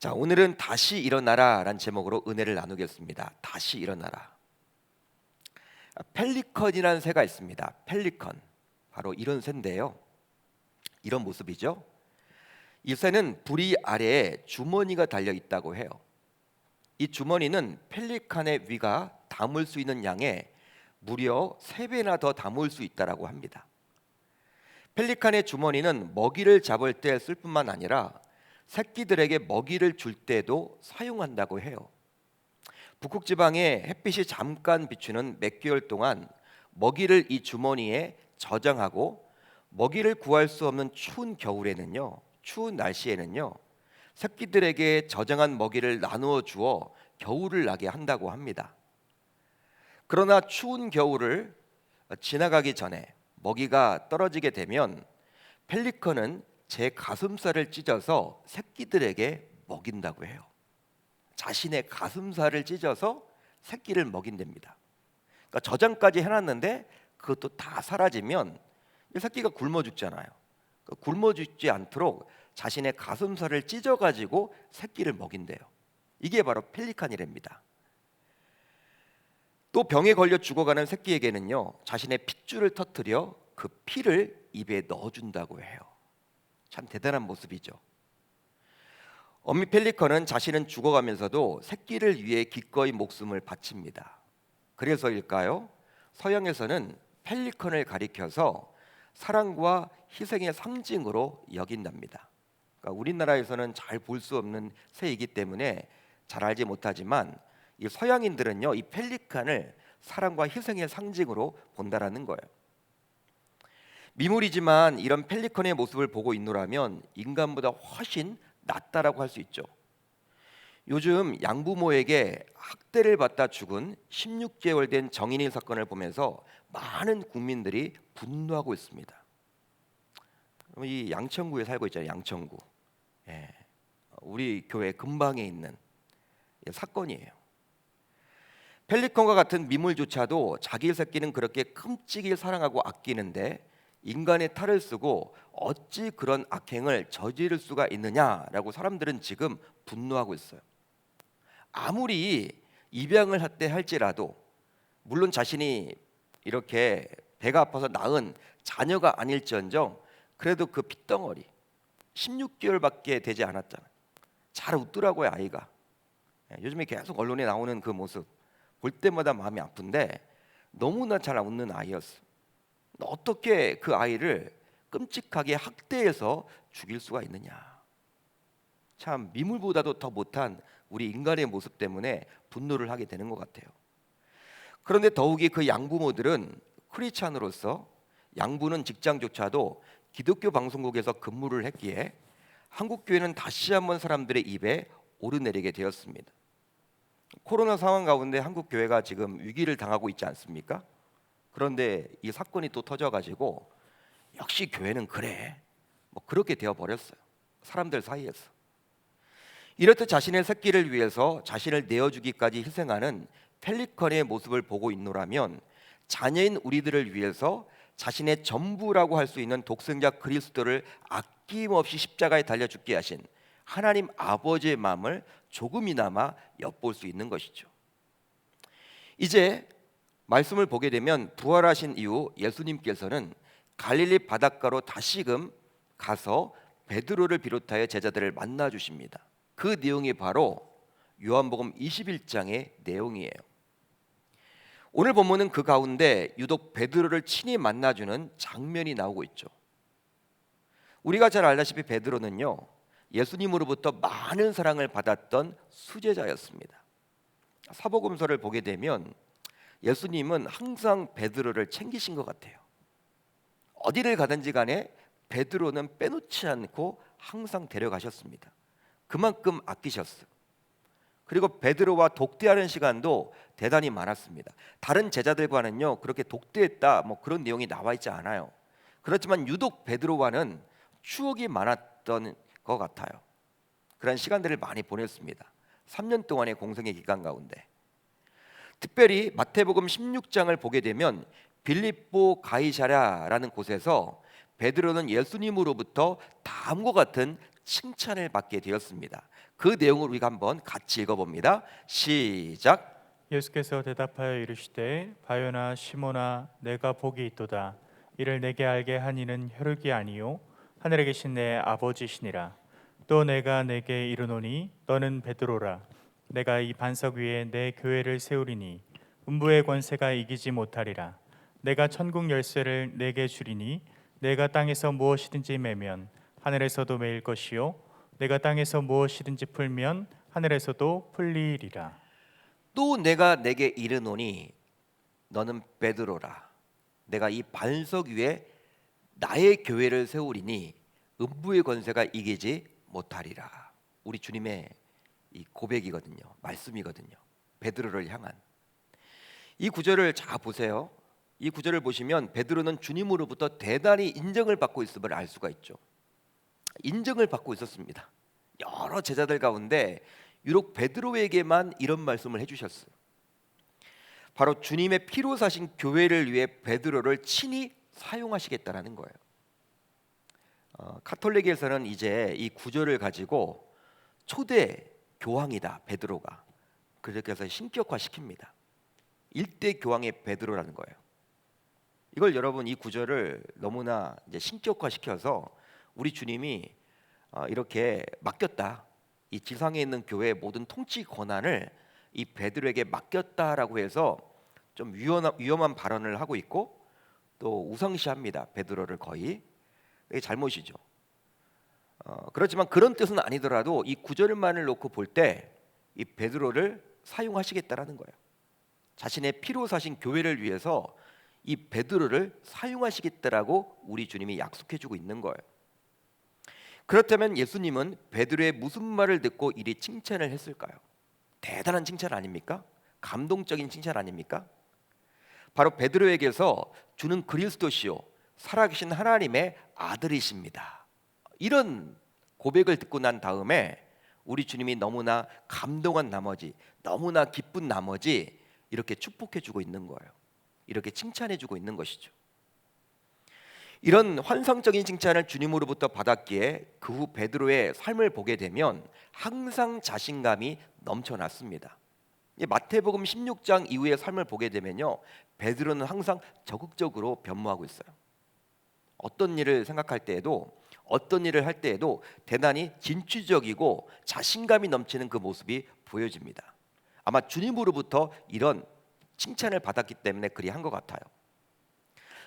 자, 오늘은 다시 일어나라라는 제목으로 은혜를 나누겠습니다. 다시 일어나라. 펠리컨이라는 새가 있습니다. 펠리컨. 바로 이런 새인데요. 이런 모습이죠. 이 새는 부리 아래에 주머니가 달려 있다고 해요. 이 주머니는 펠리컨의 위가 담을 수 있는 양에 무려 3배나 더 담을 수 있다고 합니다. 펠리컨의 주머니는 먹이를 잡을 때 쓸 뿐만 아니라 새끼들에게 먹이를 줄 때도 사용한다고 해요. 북극 지방에 햇빛이 잠깐 비추는 몇 개월 동안 먹이를 이 주머니에 저장하고 먹이를 구할 수 없는 추운 겨울에는요, 추운 날씨에는요, 새끼들에게 저장한 먹이를 나누어 주어 겨울을 나게 한다고 합니다. 그러나 추운 겨울을 지나가기 전에 먹이가 떨어지게 되면 펠리컨은 제 가슴살을 찢어서 새끼들에게 먹인다고 해요. 자신의 가슴살을 찢어서 새끼를 먹인답니다. 그러니까 저장까지 해놨는데 그것도 다 사라지면 이 새끼가 굶어 죽잖아요. 그러니까 굶어 죽지 않도록 자신의 가슴살을 찢어가지고 새끼를 먹인대요. 이게 바로 펠리칸이랍니다. 또 병에 걸려 죽어가는 새끼에게는요, 자신의 핏줄을 터뜨려 그 피를 입에 넣어준다고 해요. 참 대단한 모습이죠. 어미 펠리컨은 자신은 죽어가면서도 새끼를 위해 기꺼이 목숨을 바칩니다. 그래서일까요? 서양에서는 펠리컨을 가리켜서 사랑과 희생의 상징으로 여긴답니다. 그러니까 우리나라에서는 잘 볼 수 없는 새이기 때문에 잘 알지 못하지만 이 서양인들은요, 이 펠리컨을 사랑과 희생의 상징으로 본다라는 거예요. 미물이지만 이런 펠리컨의 모습을 보고 있노라면 인간보다 훨씬 낫다라고 할 수 있죠. 요즘 양부모에게 학대를 받다 죽은 16개월 된 정인일 사건을 보면서 많은 국민들이 분노하고 있습니다. 이 양천구에 살고 있잖아요. 양천구. 예, 우리 교회 근방에 있는 사건이에요. 펠리컨과 같은 미물조차도 자기 새끼는 그렇게 끔찍이 사랑하고 아끼는데 인간의 탈을 쓰고 어찌 그런 악행을 저지를 수가 있느냐라고 사람들은 지금 분노하고 있어요. 아무리 입양을 할때 할지라도 물론 자신이 이렇게 배가 아파서 낳은 자녀가 아닐지언정 그래도 그 핏덩어리 16개월밖에 되지 않았잖아요. 잘 웃더라고요, 아이가. 요즘에 계속 언론에 나오는 그 모습 볼 때마다 마음이 아픈데 너무나 잘 웃는 아이였어요. 어떻게 그 아이를 끔찍하게 학대해서 죽일 수가 있느냐. 참 미물보다도 더 못한 우리 인간의 모습 때문에 분노를 하게 되는 것 같아요. 그런데 더욱이 그 양부모들은 크리스찬으로서 양부는 직장조차도 기독교 방송국에서 근무를 했기에 한국 교회는 다시 한번 사람들의 입에 오르내리게 되었습니다. 코로나 상황 가운데 한국 교회가 지금 위기를 당하고 있지 않습니까? 그런데 이 사건이 또 터져가지고 역시 교회는 그래 뭐 그렇게 되어 버렸어요. 사람들 사이에서. 이렇듯 자신의 새끼를 위해서 자신을 내어주기까지 희생하는 펠리컨의 모습을 보고 있노라면 자녀인 우리들을 위해서 자신의 전부라고 할 수 있는 독생자 그리스도를 아낌없이 십자가에 달려 죽게 하신 하나님 아버지의 마음을 조금이나마 엿볼 수 있는 것이죠. 이제 말씀을 보게 되면 부활하신 이후 예수님께서는 갈릴리 바닷가로 다시금 가서 베드로를 비롯하여 제자들을 만나 주십니다. 그 내용이 바로 요한복음 21장의 내용이에요. 오늘 본문은 그 가운데 유독 베드로를 친히 만나주는 장면이 나오고 있죠. 우리가 잘 알다시피 베드로는요, 예수님으로부터 많은 사랑을 받았던 수제자였습니다. 사복음서를 보게 되면 예수님은 항상 베드로를 챙기신 것 같아요. 어디를 가든지 간에 베드로는 빼놓지 않고 항상 데려가셨습니다. 그만큼 아끼셨어요. 그리고 베드로와 독대하는 시간도 대단히 많았습니다. 다른 제자들과는요 그렇게 독대했다 뭐 그런 내용이 나와 있지 않아요. 그렇지만 유독 베드로와는 추억이 많았던 것 같아요. 그런 시간들을 많이 보냈습니다. 3년 동안의 공생의 기간 가운데 특별히 마태복음 16장을 보게 되면 빌립보 가이사랴라는 곳에서 베드로는 예수님으로부터 다음과 같은 칭찬을 받게 되었습니다. 그 내용을 우리가 한번 같이 읽어봅니다. 시작. 예수께서 대답하여 이르시되 바요나 시몬아 내가 복이 있도다. 이를 내게 알게 한 이는 혈육이 아니요 하늘에 계신 내 아버지시니라. 또 내가 내게 이르노니 너는 베드로라. 내가 이 반석 위에 내 교회를 세우리니 음부의 권세가 이기지 못하리라. 내가 천국 열쇠를 내게 주리니 내가 땅에서 무엇이든지 매면 하늘에서도 매일 것이요 내가 땅에서 무엇이든지 풀면 하늘에서도 풀리리라. 또 내가 내게 이르노니 너는 베드로라. 내가 이 반석 위에 나의 교회를 세우리니 음부의 권세가 이기지 못하리라. 우리 주님의 이 고백이거든요. 말씀이거든요. 베드로를 향한. 이 구절을 잘 보세요. 이 구절을 보시면 베드로는 주님으로부터 대단히 인정을 받고 있음을 알 수가 있죠. 인정을 받고 있었습니다. 여러 제자들 가운데 유독 베드로에게만 이런 말씀을 해주셨어요. 바로 주님의 피로 사신 교회를 위해 베드로를 친히 사용하시겠다라는 거예요. 카톨릭에서는 이제 이 구절을 가지고 초대 교황이다 베드로가, 그렇게 해서 신격화 시킵니다. 일대 교황의 베드로라는 거예요. 이걸 여러분 이 구절을 너무나 이제 신격화 시켜서 우리 주님이 이렇게 맡겼다. 이 지상에 있는 교회의 모든 통치 권한을 이 베드로에게 맡겼다라고 해서 좀 위험한 발언을 하고 있고 또 우상시합니다. 베드로를 거의. 이게 잘못이죠. 그렇지만 그런 뜻은 아니더라도 이 구절만을 놓고 볼 때 이 베드로를 사용하시겠다라는 거예요. 자신의 피로 사신 교회를 위해서 이 베드로를 사용하시겠다라고 우리 주님이 약속해주고 있는 거예요. 그렇다면 예수님은 베드로의 무슨 말을 듣고 이리 칭찬을 했을까요? 대단한 칭찬 아닙니까? 감동적인 칭찬 아닙니까? 바로 베드로에게서 주는 그리스도시요 살아계신 하나님의 아들이십니다. 이런 고백을 듣고 난 다음에 우리 주님이 너무나 감동한 나머지, 너무나 기쁜 나머지 이렇게 축복해주고 있는 거예요. 이렇게 칭찬해주고 있는 것이죠. 이런 환상적인 칭찬을 주님으로부터 받았기에 그 후 베드로의 삶을 보게 되면 항상 자신감이 넘쳐났습니다. 마태복음 16장 이후의 삶을 보게 되면요, 베드로는 항상 적극적으로 변모하고 있어요. 어떤 일을 생각할 때에도, 어떤 일을 할 때에도 대단히 진취적이고 자신감이 넘치는 그 모습이 보여집니다. 아마 주님으로부터 이런 칭찬을 받았기 때문에 그리 한 것 같아요.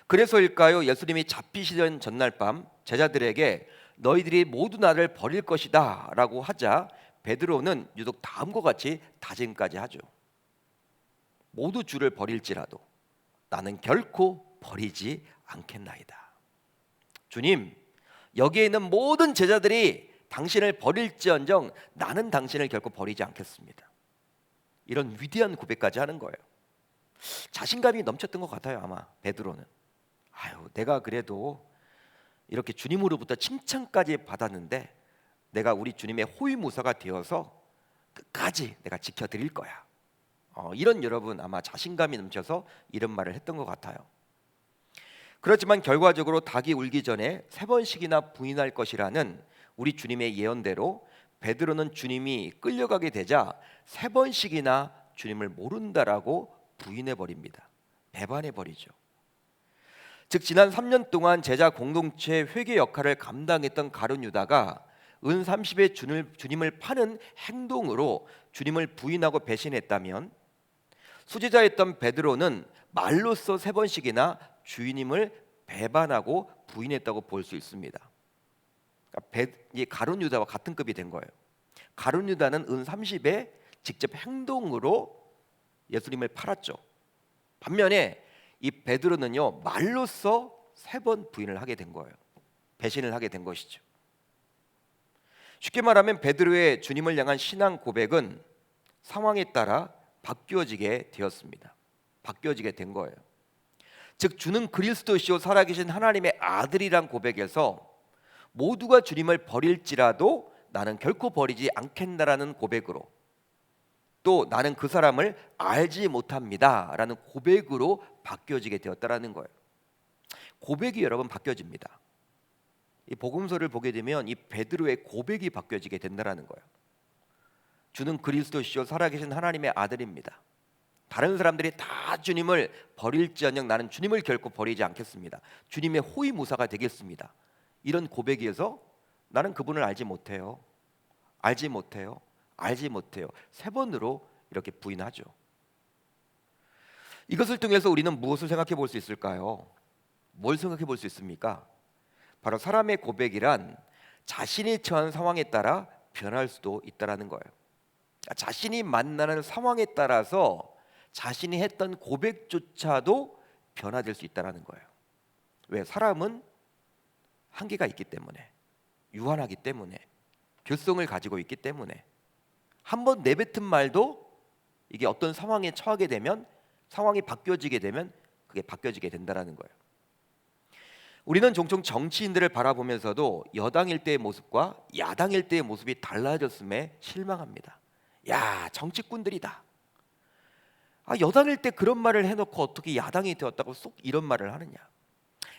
그래서일까요? 예수님이 잡히시던 전날 밤 제자들에게 너희들이 모두 나를 버릴 것이다 라고 하자 베드로는 유독 다음과 같이 다짐까지 하죠. 모두 주를 버릴지라도 나는 결코 버리지 않겠나이다. 주님, 여기에 있는 모든 제자들이 당신을 버릴지언정 나는 당신을 결코 버리지 않겠습니다. 이런 위대한 고백까지 하는 거예요. 자신감이 넘쳤던 것 같아요. 아마 베드로는 내가 그래도 이렇게 주님으로부터 칭찬까지 받았는데 내가 우리 주님의 호위무사가 되어서 끝까지 내가 지켜드릴 거야. 이런 여러분 아마 자신감이 넘쳐서 이런 말을 했던 것 같아요. 그렇지만 결과적으로 닭이 울기 전에 3번씩이나 부인할 것이라는 우리 주님의 예언대로 베드로는 주님이 끌려가게 되자 3번씩이나 주님을 모른다라고 부인해버립니다. 배반해버리죠. 즉 지난 3년 동안 제자 공동체 회개 역할을 감당했던 가룟 유다가 은 30의 주님을 파는 행동으로 주님을 부인하고 배신했다면, 수제자였던 베드로는 말로써 3번씩이나 주님을 배반하고 부인했다고 볼 수 있습니다. 이 가룟 유다와 같은 급이 된 거예요. 가룟 유다는 은 30의 직접 행동으로 예수님을 팔았죠. 반면에 이 베드로는요 말로써 3번 부인을 하게 된 거예요. 배신을 하게 된 것이죠. 쉽게 말하면 베드로의 주님을 향한 신앙 고백은 상황에 따라 바뀌어지게 되었습니다. 바뀌어지게 된 거예요. 즉 주는 그리스도시요 살아계신 하나님의 아들이란 고백에서 모두가 주님을 버릴지라도 나는 결코 버리지 않겠다라는 고백으로, 또 나는 그 사람을 알지 못합니다라는 고백으로 바뀌어지게 되었다라는 거예요. 고백이 여러분 바뀌어집니다. 이 복음서를 보게 되면 이 베드로의 고백이 바뀌어지게 된다라는 거예요. 주는 그리스도시요 살아계신 하나님의 아들입니다. 다른 사람들이 다 주님을 버릴지언정 나는 주님을 결코 버리지 않겠습니다. 주님의 호위무사가 되겠습니다. 이런 고백에서 나는 그분을 알지 못해요. 알지 못해요. 알지 못해요. 3번으로 이렇게 부인하죠. 이것을 통해서 우리는 무엇을 생각해 볼 수 있을까요? 뭘 생각해 볼 수 있습니까? 바로 사람의 고백이란 자신이 처한 상황에 따라 변할 수도 있다라는 거예요. 자신이 만나는 상황에 따라서 자신이 했던 고백조차도 변화될 수 있다는 거예요. 왜? 사람은 한계가 있기 때문에, 유한하기 때문에, 교성을 가지고 있기 때문에 한번 내뱉은 말도 이게 어떤 상황에 처하게 되면, 상황이 바뀌어지게 되면 그게 바뀌어지게 된다는 거예요. 우리는 종종 정치인들을 바라보면서도 여당일 때의 모습과 야당일 때의 모습이 달라졌음에 실망합니다. 야, 정치꾼들이다. 여당일 때 그런 말을 해놓고 어떻게 야당이 되었다고 쏙 이런 말을 하느냐.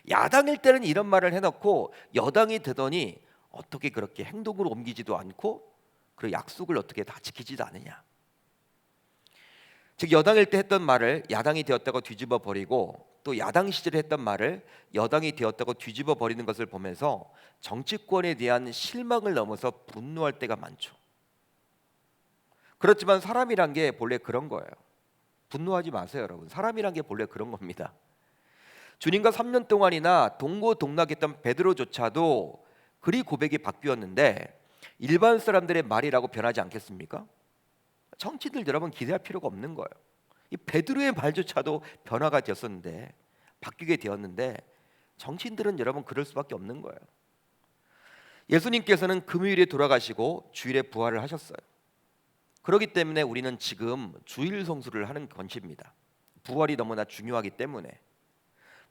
야당일 때는 이런 말을 해놓고 여당이 되더니 어떻게 그렇게 행동으로 옮기지도 않고 그 약속을 어떻게 다 지키지도 않느냐. 즉 여당일 때 했던 말을 야당이 되었다고 뒤집어 버리고 또 야당 시절에 했던 말을 여당이 되었다고 뒤집어 버리는 것을 보면서 정치권에 대한 실망을 넘어서 분노할 때가 많죠. 그렇지만 사람이란 게 본래 그런 거예요. 분노하지 마세요, 여러분. 사람이란 게 본래 그런 겁니다. 주님과 3년 동안이나 동고동락했던 베드로조차도 그리 고백이 바뀌었는데 일반 사람들의 말이라고 변하지 않겠습니까? 정치인들 여러분 기대할 필요가 없는 거예요. 이 베드로의 말조차도 변화가 되었었는데, 바뀌게 되었는데 정치인들은 여러분 그럴 수밖에 없는 거예요. 예수님께서는 금요일에 돌아가시고 주일에 부활을 하셨어요. 그렇기 때문에 우리는 지금 주일 성수를 하는 것입니다. 부활이 너무나 중요하기 때문에.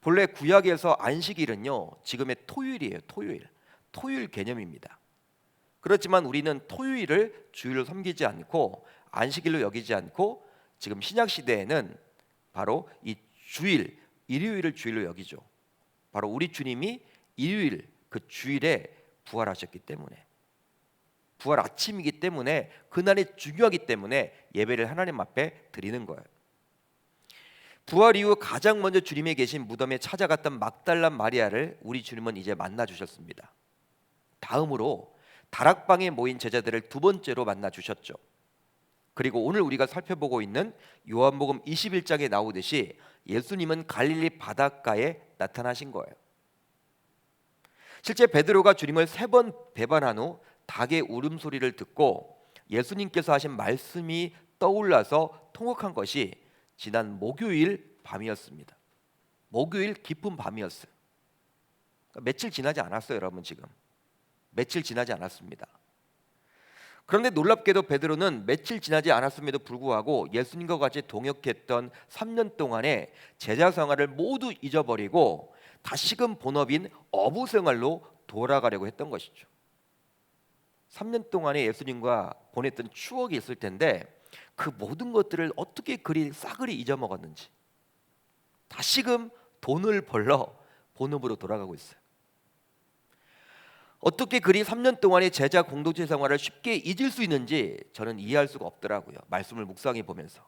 본래 구약에서 안식일은요 지금의 토요일이에요. 토요일 개념입니다. 그렇지만 우리는 토요일을 주일로 섬기지 않고 안식일로 여기지 않고 지금 신약 시대에는 바로 이 주일, 일요일을 주일로 여기죠. 바로 우리 주님이 일요일 그 주일에 부활하셨기 때문에, 부활 아침이기 때문에 그날이 중요하기 때문에 예배를 하나님 앞에 드리는 거예요. 부활 이후 가장 먼저 주님이 계신 무덤에 찾아갔던 막달라 마리아를 우리 주님은 이제 만나 주셨습니다. 다음으로 다락방에 모인 제자들을 2번째로 만나 주셨죠. 그리고 오늘 우리가 살펴보고 있는 요한복음 21장에 나오듯이 예수님은 갈릴리 바닷가에 나타나신 거예요. 실제 베드로가 주님을 3번 배반한 후 닭의 울음소리를 듣고 예수님께서 하신 말씀이 떠올라서 통곡한 것이 지난 목요일 밤이었습니다. 목요일 깊은 밤이었어요. 그러니까 며칠 지나지 않았어요, 여러분. 지금 며칠 지나지 않았습니다. 그런데 놀랍게도 베드로는 며칠 지나지 않았음에도 불구하고 예수님과 같이 동역했던 3년 동안의 제자 생활을 모두 잊어버리고 다시금 본업인 어부 생활로 돌아가려고 했던 것이죠. 3년 동안에 예수님과 보냈던 추억이 있을 텐데 그 모든 것들을 어떻게 그리 싸그리 잊어먹었는지 다시금 돈을 벌러 본업으로 돌아가고 있어요. 어떻게 그리 3년 동안의 제자 공동체 생활을 쉽게 잊을 수 있는지 저는 이해할 수가 없더라고요. 말씀을 묵상해 보면서.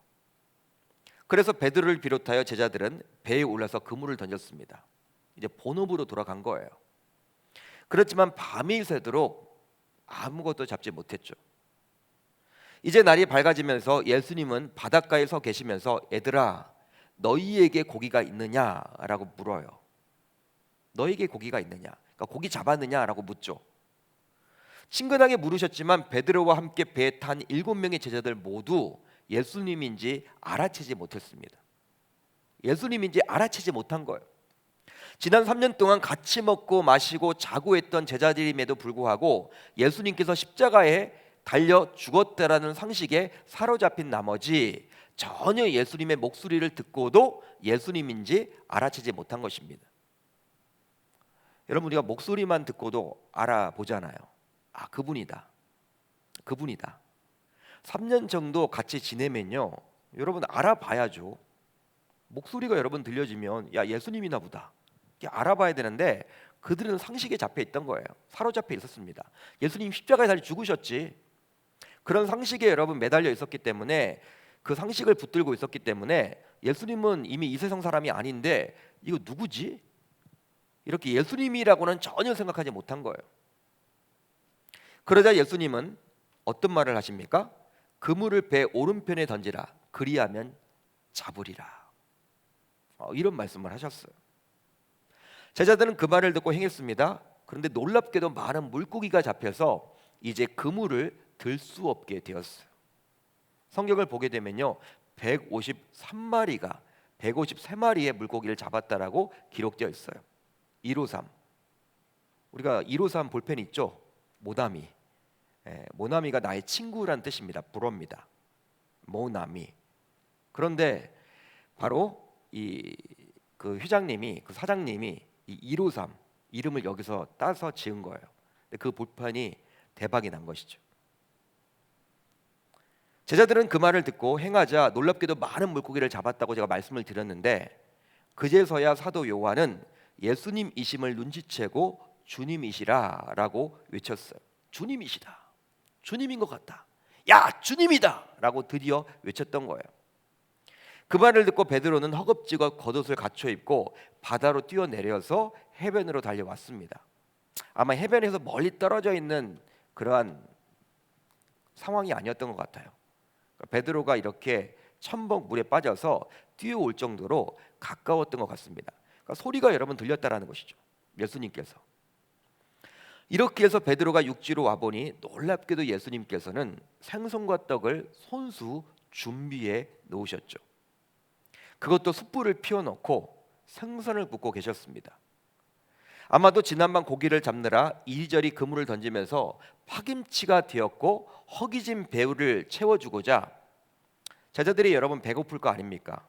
그래서 베드로를 비롯하여 제자들은 배에 올라서 그물을 던졌습니다. 이제 본업으로 돌아간 거예요. 그렇지만 밤이 새도록 아무것도 잡지 못했죠. 이제 날이 밝아지면서 예수님은 바닷가에 서 계시면서 얘들아 너희에게 고기가 있느냐라고 물어요. 너희에게 고기가 있느냐? 그러니까 고기 잡았느냐라고 묻죠. 친근하게 물으셨지만 베드로와 함께 배에 탄 7명의 제자들 모두 예수님인지 알아채지 못했습니다. 예수님인지 알아채지 못한 거예요. 지난 3년 동안 같이 먹고 마시고 자고 했던 제자들임에도 불구하고 예수님께서 십자가에 달려 죽었다라는 상식에 사로잡힌 나머지 전혀 예수님의 목소리를 듣고도 예수님인지 알아채지 못한 것입니다. 여러분, 우리가 목소리만 듣고도 알아보잖아요. 아, 그분이다. 3년 정도 같이 지내면요, 여러분 알아봐야죠. 목소리가 여러분 들려지면 야, 예수님이나 보다 이렇게 알아봐야 되는데 그들은 상식에 잡혀 있던 거예요. 사로잡혀 있었습니다. 예수님 십자가에 달려 죽으셨지. 그런 상식에 여러분 매달려 있었기 때문에, 그 상식을 붙들고 있었기 때문에 예수님은 이미 이 세상 사람이 아닌데 이거 누구지? 이렇게 예수님이라고는 전혀 생각하지 못한 거예요. 그러자 예수님은 어떤 말을 하십니까? 그물을 배 오른편에 던지라, 그리하면 잡으리라. 이런 말씀을 하셨어요. 제자들은 그 말을 듣고 행했습니다. 그런데 놀랍게도 많은 물고기가 잡혀서 이제 그물을 들 수 없게 되었어요. 성경을 보게 되면요, 153마리의 물고기를 잡았다라고 기록되어 있어요. 153. 우리가 153 볼펜 있죠? 모나미. 모나미가 나의 친구란 뜻입니다. 불어입니다. 모나미. 그런데 바로 그 회장님이, 그 사장님이 이 153 이름을 여기서 따서 지은 거예요. 근데 그 볼펜이 대박이 난 것이죠. 제자들은 그 말을 듣고 행하자 놀랍게도 많은 물고기를 잡았다고 제가 말씀을 드렸는데, 그제서야 사도 요한은 예수님이심을 눈치채고 주님이시라라고 외쳤어요. 주님이시다. 주님인 것 같다. 야, 주님이다라고 드디어 외쳤던 거예요. 그 말을 듣고 베드로는 허겁지겁 겉옷을 갖춰 입고 바다로 뛰어내려서 해변으로 달려왔습니다. 아마 해변에서 멀리 떨어져 있는 그러한 상황이 아니었던 것 같아요. 베드로가 이렇게 첨벙 물에 빠져서 뛰어올 정도로 가까웠던 것 같습니다. 그러니까 소리가 여러분 들렸다라는 것이죠. 예수님께서. 이렇게 해서 베드로가 육지로 와보니 놀랍게도 예수님께서는 생선과 떡을 손수 준비해 놓으셨죠. 그것도 숯불을 피워놓고 생선을 굽고 계셨습니다. 아마도 지난밤 고기를 잡느라 이리저리 그물을 던지면서 파김치가 되었고 허기진 배를 채워주고자 제자들이 여러분 배고플 거 아닙니까?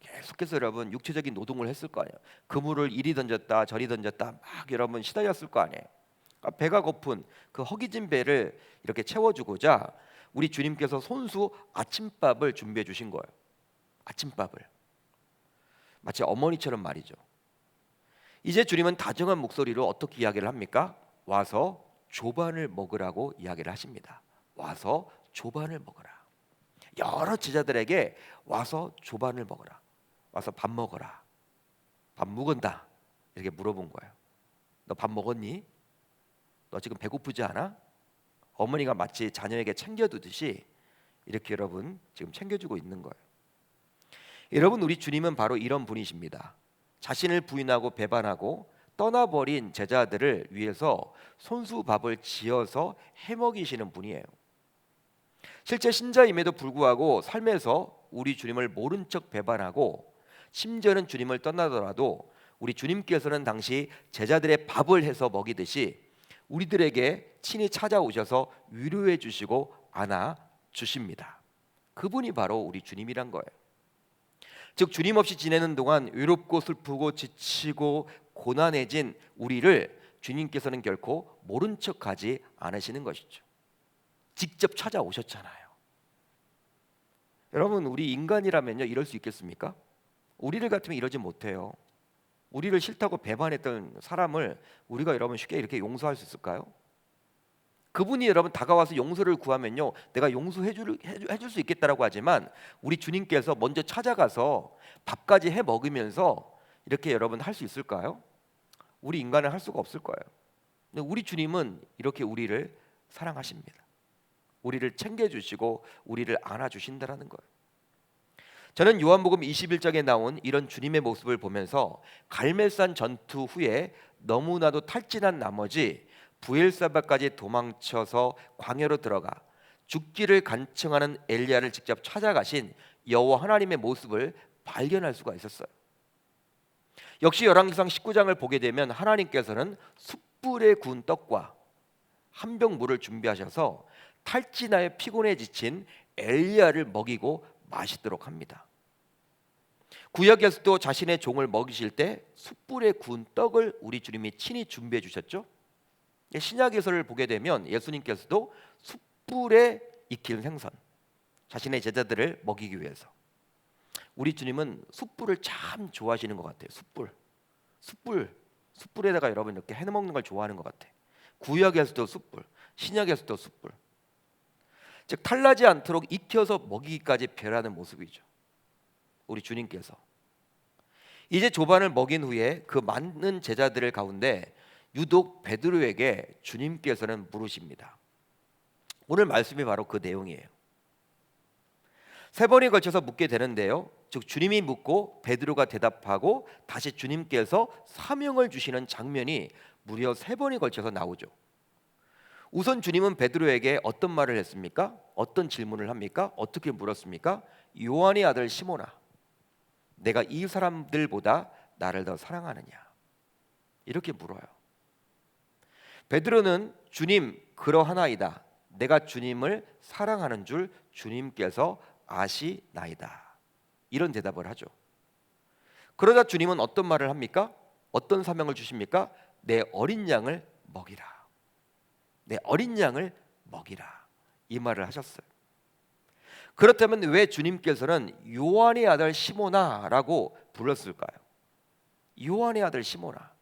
계속해서 여러분 육체적인 노동을 했을 거 아니에요. 그물을 이리 던졌다 저리 던졌다 막 여러분 시달렸을 거 아니에요. 그러니까 배가 고픈 그 허기진 배를 이렇게 채워주고자 우리 주님께서 손수 아침밥을 준비해 주신 거예요. 아침밥을. 마치 어머니처럼 말이죠. 이제 주님은 다정한 목소리로 어떻게 이야기를 합니까? 와서 조반을 먹으라고 이야기를 하십니다. 와서 조반을 먹어라. 여러 제자들에게 와서 조반을 먹어라. 와서 밥 먹어라. 밥 먹은다. 이렇게 물어본 거예요. 너 밥 먹었니? 너 지금 배고프지 않아? 어머니가 마치 자녀에게 챙겨두듯이 이렇게 여러분 지금 챙겨주고 있는 거예요. 여러분, 우리 주님은 바로 이런 분이십니다. 자신을 부인하고 배반하고 떠나버린 제자들을 위해서 손수밥을 지어서 해먹이시는 분이에요. 실제 신자임에도 불구하고 삶에서 우리 주님을 모른 척 배반하고 심지어는 주님을 떠나더라도 우리 주님께서는 당시 제자들의 밥을 해서 먹이듯이 우리들에게 친히 찾아오셔서 위로해 주시고 안아 주십니다. 그분이 바로 우리 주님이란 거예요. 즉 주님 없이 지내는 동안 외롭고 슬프고 지치고 고난해진 우리를 주님께서는 결코 모른 척하지 않으시는 것이죠. 직접 찾아오셨잖아요. 여러분, 우리 인간이라면요 이럴 수 있겠습니까? 우리를 같으면 이러지 못해요. 우리를 싫다고 배반했던 사람을 우리가 여러분 쉽게 이렇게 용서할 수 있을까요? 그분이 여러분 다가와서 용서를 구하면요 내가 용서해 줄 수 있겠다라고 하지만 우리 주님께서 먼저 찾아가서 밥까지 해 먹으면서 이렇게 여러분 할 수 있을까요? 우리 인간은 할 수가 없을 거예요. 근데 우리 주님은 이렇게 우리를 사랑하십니다. 우리를 챙겨주시고 우리를 안아주신다라는 거예요. 저는 요한복음 21장에 나온 이런 주님의 모습을 보면서 갈멜산 전투 후에 너무나도 탈진한 나머지 부엘사바까지 도망쳐서 광야로 들어가 죽기를 간청하는 엘리야를 직접 찾아가신 여호와 하나님의 모습을 발견할 수가 있었어요. 역시 열왕기상 19장을 보게 되면 하나님께서는 숯불에 구운 떡과 한 병 물을 준비하셔서 탈진하여 피곤해 지친 엘리야를 먹이고 마시도록 합니다. 구약에서도 자신의 종을 먹이실 때 숯불에 구운 떡을 우리 주님이 친히 준비해 주셨죠. 신약에서를 보게 되면 예수님께서도 숯불에 익힌 생선, 자신의 제자들을 먹이기 위해서. 우리 주님은 숯불을 참 좋아하시는 것 같아요. 숯불 숯불에다가 여러분 이렇게 해 먹는 걸 좋아하는 것 같아. 구약에서도 숯불, 신약에서도 숯불. 즉 탈나지 않도록 익혀서 먹이기까지 별하는 모습이죠. 우리 주님께서 이제 조반을 먹인 후에 그 많은 제자들을 가운데 유독 베드로에게 주님께서는 물으십니다. 오늘 말씀이 바로 그 내용이에요. 3번에 걸쳐서 묻게 되는데요. 즉 주님이 묻고 베드로가 대답하고 다시 주님께서 사명을 주시는 장면이 무려 3번에 걸쳐서 나오죠. 우선 주님은 베드로에게 어떤 말을 했습니까? 어떤 질문을 합니까? 어떻게 물었습니까? 요한의 아들 시몬아, 내가 이 사람들보다 나를 더 사랑하느냐? 이렇게 물어요. 베드로는 주님 그러하나이다. 내가 주님을 사랑하는 줄 주님께서 아시나이다. 이런 대답을 하죠. 그러자 주님은 어떤 말을 합니까? 어떤 사명을 주십니까? 내 어린 양을 먹이라. 내 어린 양을 먹이라. 이 말을 하셨어요. 그렇다면 왜 주님께서는 요한의 아들 시몬아라고 불렀을까요? 요한의 아들 시몬아.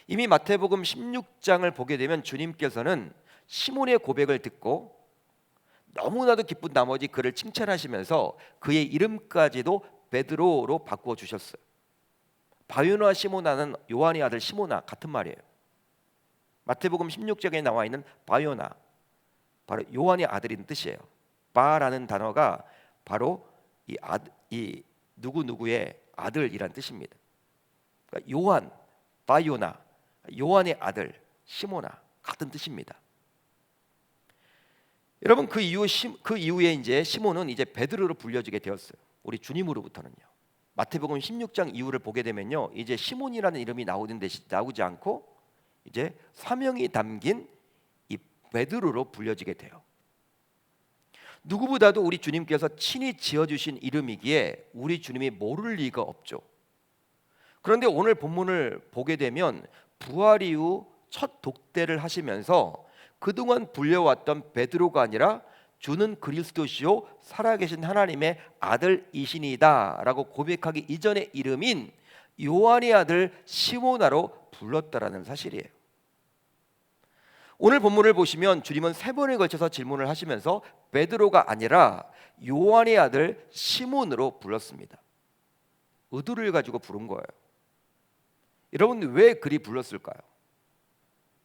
이미 마태복음 16장을 보게 되면 주님께서는 시몬의 고백을 듣고 너무나도 기쁜 나머지 그를 칭찬하시면서 그의 이름까지도 베드로로 바꾸어 주셨어요. 바요나 시모나는 요한의 아들 시모나 같은 말이에요. 마태복음 16장에 나와 있는 바요나, 바로 요한의 아들인 뜻이에요. 바라는 단어가 바로 이 누구누구의 아들이란 뜻입니다. 그러니까 요한, 바요나, 요한의 아들 시모나 같은 뜻입니다. 여러분 그 이후에 이제 시몬은 이제 베드로로 불려지게 되었어요. 우리 주님으로부터는요. 마태복음 16장 이후를 보게 되면요, 이제 시몬이라는 이름이 나오지 않고 이제 사명이 담긴 이 베드로로 불려지게 돼요. 누구보다도 우리 주님께서 친히 지어주신 이름이기에 우리 주님이 모를 리가 없죠. 그런데 오늘 본문을 보게 되면 부활 이후 첫 독대를 하시면서 그동안 불려왔던 베드로가 아니라 주는 그리스도시요 살아계신 하나님의 아들이시니다 라고 고백하기 이전의 이름인 요한의 아들 시모나로 불렀다라는 사실이에요. 오늘 본문을 보시면 주님은 3번에 걸쳐서 질문을 하시면서 베드로가 아니라 요한의 아들 시몬으로 불렀습니다. 의도를 가지고 부른 거예요. 여러분 왜 그리 불렀을까요?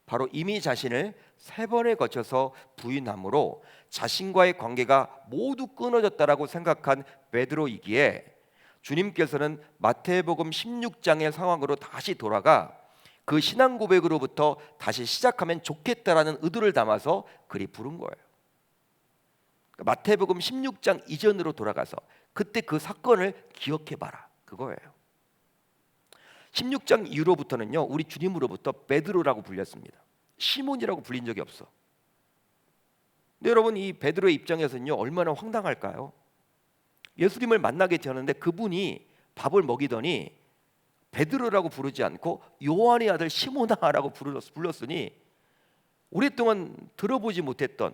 바로 이미 자신을 3번에 거쳐서 부인함으로 자신과의 관계가 모두 끊어졌다라고 생각한 베드로이기에 주님께서는 마태복음 16장의 상황으로 다시 돌아가 그 신앙 고백으로부터 다시 시작하면 좋겠다라는 의도를 담아서 그리 부른 거예요. 마태복음 16장 이전으로 돌아가서 그때 그 사건을 기억해봐라, 그거예요. 16장 이후로부터는요, 우리 주님으로부터 베드로라고 불렸습니다. 시몬이라고 불린 적이 없어. 근데 여러분 이 베드로의 입장에서는요 얼마나 황당할까요? 예수님을 만나게 되었는데 그분이 밥을 먹이더니 베드로라고 부르지 않고 요한의 아들 시몬아라고 불렀으니 오랫동안 들어보지 못했던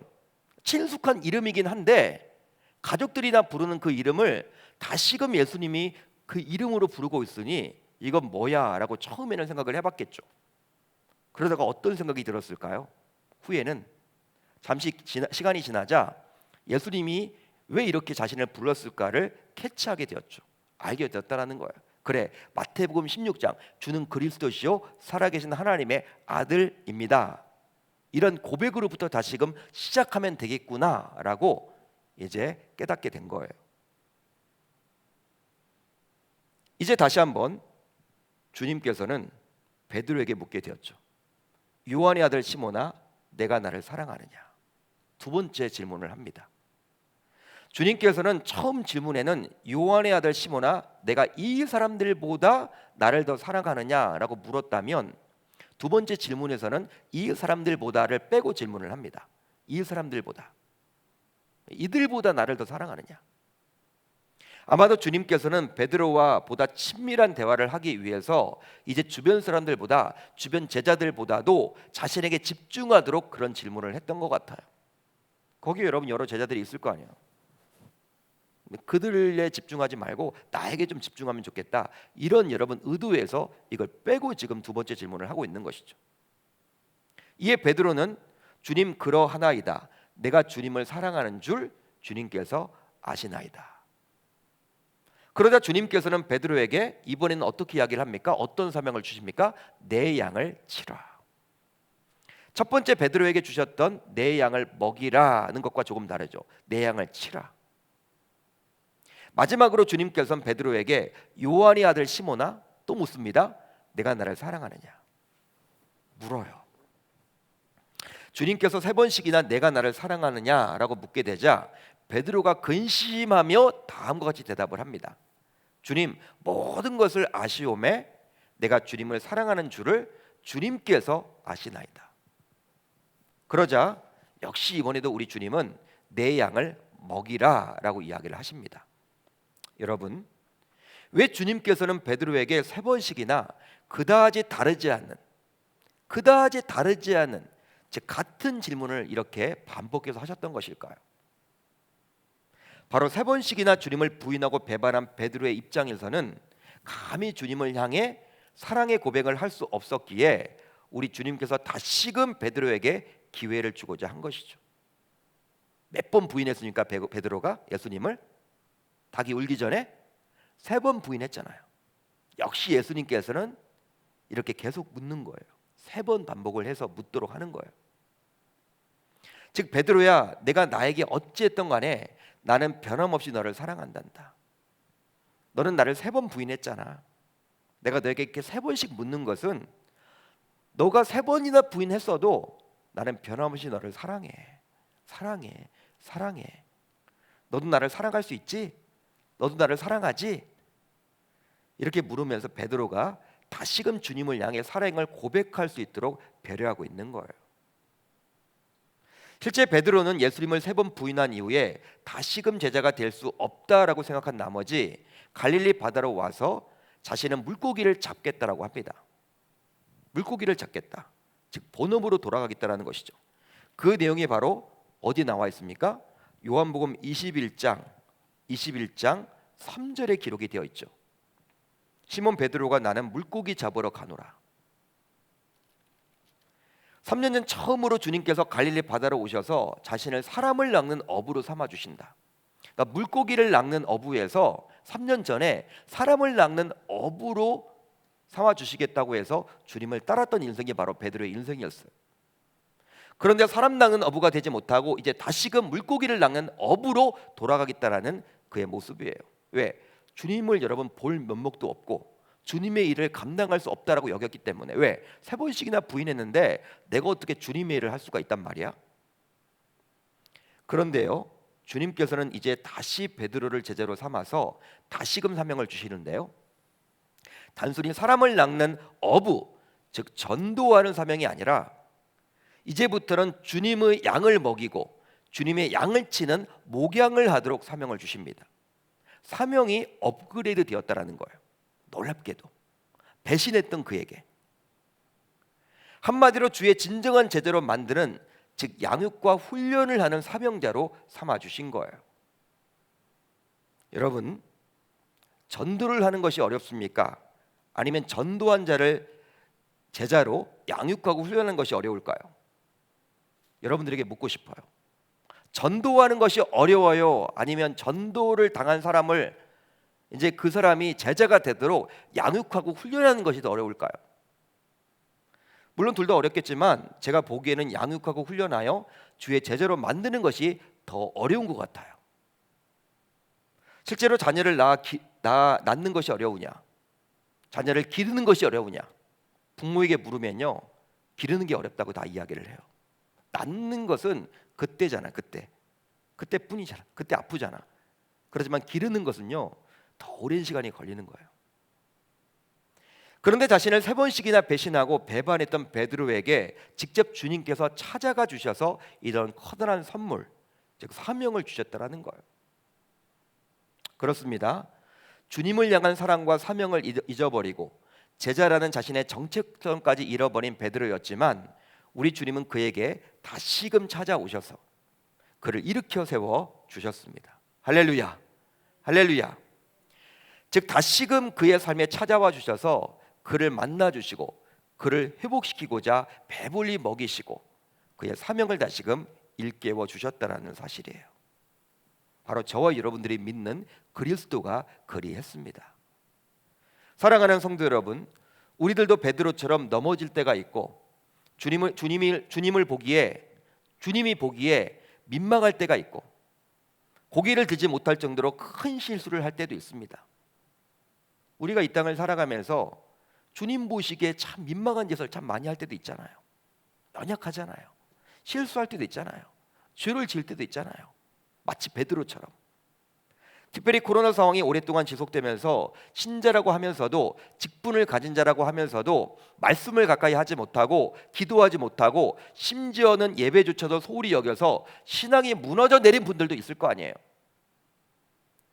친숙한 이름이긴 한데 가족들이나 부르는 그 이름을 다시금 예수님이 그 이름으로 부르고 있으니 이건 뭐야 라고 처음에는 생각을 해봤겠죠. 그러다가 어떤 생각이 들었을까요? 후에는 잠시 시간이 지나자 예수님이 왜 이렇게 자신을 불렀을까를 캐치하게 되었죠. 알게 되었다라는 거예요. 그래, 마태복음 16장 주는 그리스도시요 살아계신 하나님의 아들입니다. 이런 고백으로부터 다시금 시작하면 되겠구나라고 이제 깨닫게 된 거예요. 이제 다시 한번 주님께서는 베드로에게 묻게 되었죠. 요한의 아들 시몬아, 내가 나를 사랑하느냐? 두 번째 질문을 합니다. 주님께서는 처음 질문에는 요한의 아들 시몬아, 내가 이 사람들보다 나를 더 사랑하느냐라고 물었다면 두 번째 질문에서는 이 사람들보다를 빼고 질문을 합니다. 이 사람들보다, 이들보다 나를 더 사랑하느냐? 아마도 주님께서는 베드로와 보다 친밀한 대화를 하기 위해서 이제 주변 사람들보다, 주변 제자들보다도 자신에게 집중하도록 그런 질문을 했던 것 같아요. 거기에 여러분 여러 제자들이 있을 거 아니에요. 그들에 집중하지 말고 나에게 좀 집중하면 좋겠다. 이런 여러분 의도에서 이걸 빼고 지금 두 번째 질문을 하고 있는 것이죠. 이에 베드로는 주님 그러하나이다. 내가 주님을 사랑하는 줄 주님께서 아시나이다. 그러자 주님께서는 베드로에게 이번에는 어떻게 이야기를 합니까? 어떤 사명을 주십니까? 내 양을 치라. 첫 번째 베드로에게 주셨던 내 양을 먹이라는 것과 조금 다르죠. 내 양을 치라. 마지막으로 주님께서는 베드로에게 요한의 아들 시몬아 또 묻습니다. 내가 나를 사랑하느냐? 물어요. 주님께서 세 번씩이나 내가 나를 사랑하느냐라고 묻게 되자 베드로가 근심하며 다음과 같이 대답을 합니다. 주님, 모든 것을 아시오매 내가 주님을 사랑하는 줄을 주님께서 아시나이다. 그러자 역시 이번에도 우리 주님은 내 양을 먹이라라고 이야기를 하십니다. 여러분, 왜 주님께서는 베드로에게 세 번씩이나 그다지 다르지 않은 즉 같은 질문을 이렇게 반복해서 하셨던 것일까요? 바로 세 번씩이나 주님을 부인하고 배반한 베드로의 입장에서는 감히 주님을 향해 사랑의 고백을 할 수 없었기에 우리 주님께서 다시금 베드로에게 기회를 주고자 한 것이죠. 몇 번 부인했습니까? 베드로가 예수님을? 닭이 울기 전에 3번 부인했잖아요. 역시 예수님께서는 이렇게 계속 묻는 거예요. 3번 반복을 해서 묻도록 하는 거예요. 즉 베드로야, 내가 나에게 어찌했던 간에 나는 변함없이 너를 사랑한단다. 너는 나를 3번 부인했잖아. 내가 너에게 이렇게 3번씩 묻는 것은 너가 3번이나 부인했어도 나는 변함없이 너를 사랑해. 너도 나를 사랑할 수 있지? 너도 나를 사랑하지? 이렇게 물으면서 베드로가 다시금 주님을 향해 사랑을 고백할 수 있도록 배려하고 있는 거예요. 실제 베드로는 예수님을 3번 부인한 이후에 다시금 제자가 될 수 없다라고 생각한 나머지 갈릴리 바다로 와서 자신은 물고기를 잡겠다라고 합니다. 물고기를 잡겠다. 즉 본업으로 돌아가겠다라는 것이죠. 그 내용이 바로 어디 나와 있습니까? 요한복음 21장 3절에 기록이 되어 있죠. 시몬 베드로가 나는 물고기 잡으러 가노라. 3년 전 처음으로 주님께서 갈릴리 바다로 오셔서 자신을 사람을 낚는 어부로 삼아 주신다. 그러니까 물고기를 낚는 어부에서 3년 전에 사람을 낚는 어부로 삼아 주시겠다고 해서 주님을 따랐던 인생이 바로 베드로의 인생이었어요. 그런데 사람 낚는 어부가 되지 못하고 이제 다시금 물고기를 낚는 어부로 돌아가겠다라는 그의 모습이에요. 왜? 주님을 여러분 볼 면목도 없고 주님의 일을 감당할 수 없다라고 여겼기 때문에. 왜? 3번씩이나 부인했는데 내가 어떻게 주님의 일을 할 수가 있단 말이야? 그런데요, 주님께서는 이제 다시 베드로를 제자로 삼아서 다시금 사명을 주시는데요, 단순히 사람을 낚는 어부, 즉 전도하는 사명이 아니라 이제부터는 주님의 양을 먹이고 주님의 양을 치는 목양을 하도록 사명을 주십니다. 사명이 업그레이드 되었다라는 거예요. 놀랍게도 배신했던 그에게 한마디로 주의 진정한 제자로 만드는, 즉 양육과 훈련을 하는 사명자로 삼아 주신 거예요. 여러분, 전도를 하는 것이 어렵습니까? 아니면 전도한 자를 제자로 양육하고 훈련하는 것이 어려울까요? 여러분들에게 묻고 싶어요. 전도하는 것이 어려워요? 아니면 전도를 당한 사람을 이제 그 사람이 제자가 되도록 양육하고 훈련하는 것이 더 어려울까요? 물론 둘 다 어렵겠지만 제가 보기에는 양육하고 훈련하여 주의 제자로 만드는 것이 더 어려운 것 같아요. 실제로 자녀를 낳는 것이 어려우냐, 자녀를 기르는 것이 어려우냐, 부모에게 물으면요, 기르는 게 어렵다고 다 이야기를 해요. 낳는 것은 그때잖아. 그때뿐이잖아. 그때 아프잖아. 그렇지만 기르는 것은요 더 오랜 시간이 걸리는 거예요. 그런데 자신을 3번씩이나 배신하고 배반했던 베드로에게 직접 주님께서 찾아가 주셔서 이런 커다란 선물, 즉 사명을 주셨다라는 거예요. 그렇습니다. 주님을 향한 사랑과 사명을 잊어버리고 제자라는 자신의 정체성까지 잃어버린 베드로였지만 우리 주님은 그에게 다시금 찾아오셔서 그를 일으켜 세워 주셨습니다. 할렐루야. 할렐루야. 즉 다시금 그의 삶에 찾아와 주셔서 그를 만나 주시고 그를 회복시키고자 배불리 먹이시고 그의 사명을 다시금 일깨워 주셨다라는 사실이에요. 바로 저와 여러분들이 믿는 그리스도가 그리했습니다. 사랑하는 성도 여러분, 우리들도 베드로처럼 넘어질 때가 있고 주님이 보기에 민망할 때가 있고 고개를 들지 못할 정도로 큰 실수를 할 때도 있습니다. 우리가 이 땅을 살아가면서 주님 보시기에 참 민망한 짓을 참 많이 할 때도 있잖아요. 연약하잖아요. 실수할 때도 있잖아요. 죄를 지을 때도 있잖아요. 마치 베드로처럼. 특별히 코로나 상황이 오랫동안 지속되면서 신자라고 하면서도 직분을 가진 자라고 하면서도 말씀을 가까이 하지 못하고 기도하지 못하고 심지어는 예배조차도 소홀히 여겨서 신앙이 무너져 내린 분들도 있을 거 아니에요.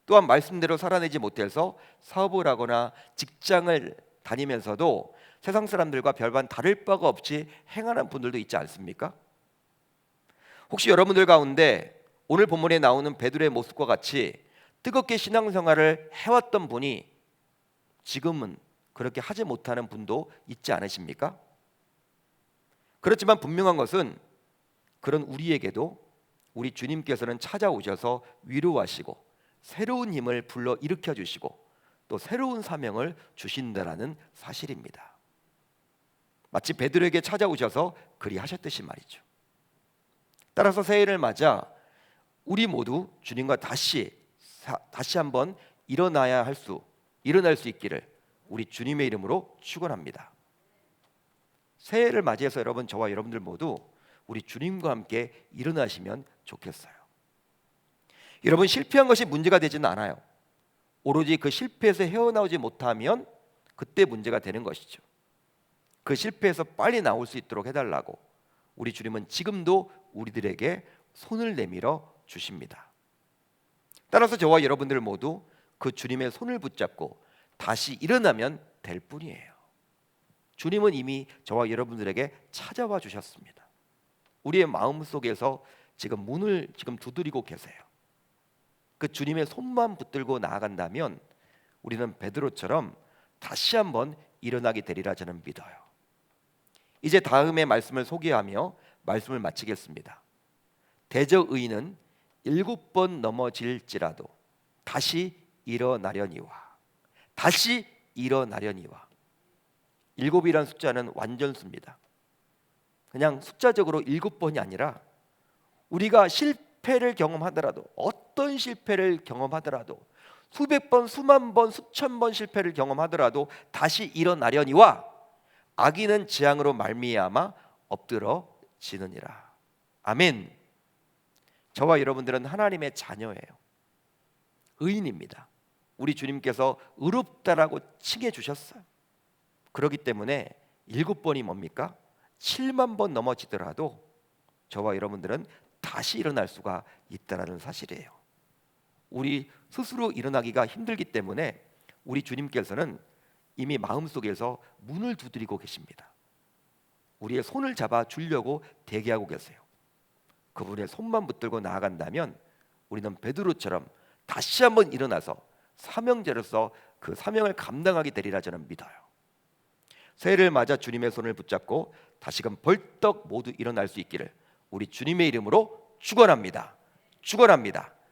또한 말씀대로 살아내지 못해서 사업을 하거나 직장을 다니면서도 세상 사람들과 별반 다를 바가 없이 행하는 분들도 있지 않습니까? 혹시 여러분들 가운데 오늘 본문에 나오는 베드로의 모습과 같이 뜨겁게 신앙생활을 해왔던 분이 지금은 그렇게 하지 못하는 분도 있지 않으십니까? 그렇지만 분명한 것은 그런 우리에게도 우리 주님께서는 찾아오셔서 위로하시고 새로운 힘을 불러 일으켜 주시고 또 새로운 사명을 주신다라는 사실입니다. 마치 베드로에게 찾아오셔서 그리하셨듯이 말이죠. 따라서 새해를 맞아 우리 모두 주님과 다시 한번 일어날 수 있기를 우리 주님의 이름으로 축원합니다. 새해를 맞이해서 여러분, 저와 여러분들 모두 우리 주님과 함께 일어나시면 좋겠어요. 여러분, 실패한 것이 문제가 되지는 않아요. 오로지 그 실패에서 헤어나오지 못하면 그때 문제가 되는 것이죠. 그 실패에서 빨리 나올 수 있도록 해달라고 우리 주님은 지금도 우리들에게 손을 내밀어 주십니다. 따라서 저와 여러분들 모두 그 주님의 손을 붙잡고 다시 일어나면 될 뿐이에요. 주님은 이미 저와 여러분들에게 찾아와 주셨습니다. 우리의 마음속에서 지금 문을 두드리고 계세요. 그 주님의 손만 붙들고 나아간다면 우리는 베드로처럼 다시 한번 일어나게 되리라 저는 믿어요. 이제 다음의 말씀을 소개하며 말씀을 마치겠습니다. 대적 의인은 7번 넘어질지라도 다시 일어나려니와. 7이란 숫자는 완전수입니다. 그냥 숫자적으로 7번이 아니라 우리가 실패를 경험하더라도, 어떤 실패를 경험하더라도, 수백 번, 수만 번, 수천 번 실패를 경험하더라도 다시 일어나려니와 악인은 재앙으로 말미암아 엎드러지느니라. 아멘. 저와 여러분들은 하나님의 자녀예요. 의인입니다. 우리 주님께서 의롭다라고 칭해 주셨어요. 그렇기 때문에 7번이 뭡니까? 7만 번 넘어지더라도 저와 여러분들은 다시 일어날 수가 있다는 사실이에요. 우리 스스로 일어나기가 힘들기 때문에 우리 주님께서는 이미 마음속에서 문을 두드리고 계십니다. 우리의 손을 잡아 주려고 대기하고 계세요. 그분의 손만 붙들고 나아간다면 우리는 베드로처럼 다시 한번 일어나서 사명자로서 그 사명을 감당하게 되리라 저는 믿어요. 새해를 맞아 주님의 손을 붙잡고 다시금 벌떡 모두 일어날 수 있기를 우리 주님의 이름으로 축원합니다. 축원합니다.